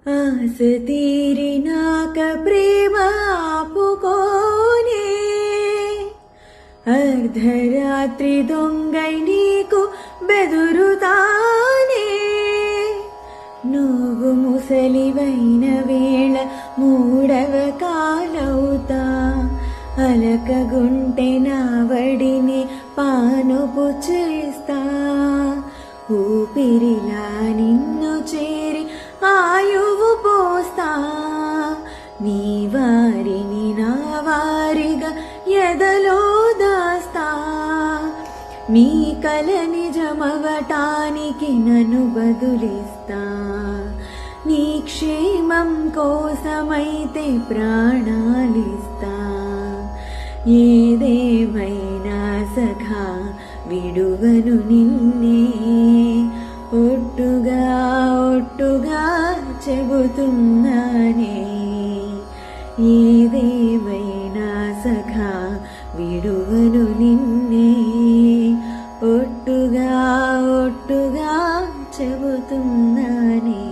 ఆశ తీరినాక ప్రేమ ఆపుకోనే, అర్ధరాత్రి దొంగై నీకు బెదురుతానే. నువ్వు ముసలివైన వేళ మూడవ కాలవుతా, అలకగుంటె నా వడిని పానుపు చేస్తా. ఊపిరిలా నిన్ను చేరి ఆయువు పోస్తా, నీ వారిని నా వారిగా ఎదలో దాస్తా. మీ కల నిజమవటానికి నన్ను బదులిస్తా, నీ క్షేమం కోసమైతే ప్రాణాలిస్తా. ఏదేమైనా సఖా విడువను నిన్నే, ఒట్టుగా ఒట్టుగా చెబుతున్నానే. ఏదేమైనా సఖా విడువను నిన్నే, ఒట్టుగా ఒట్టుగా చెబుతున్నానే.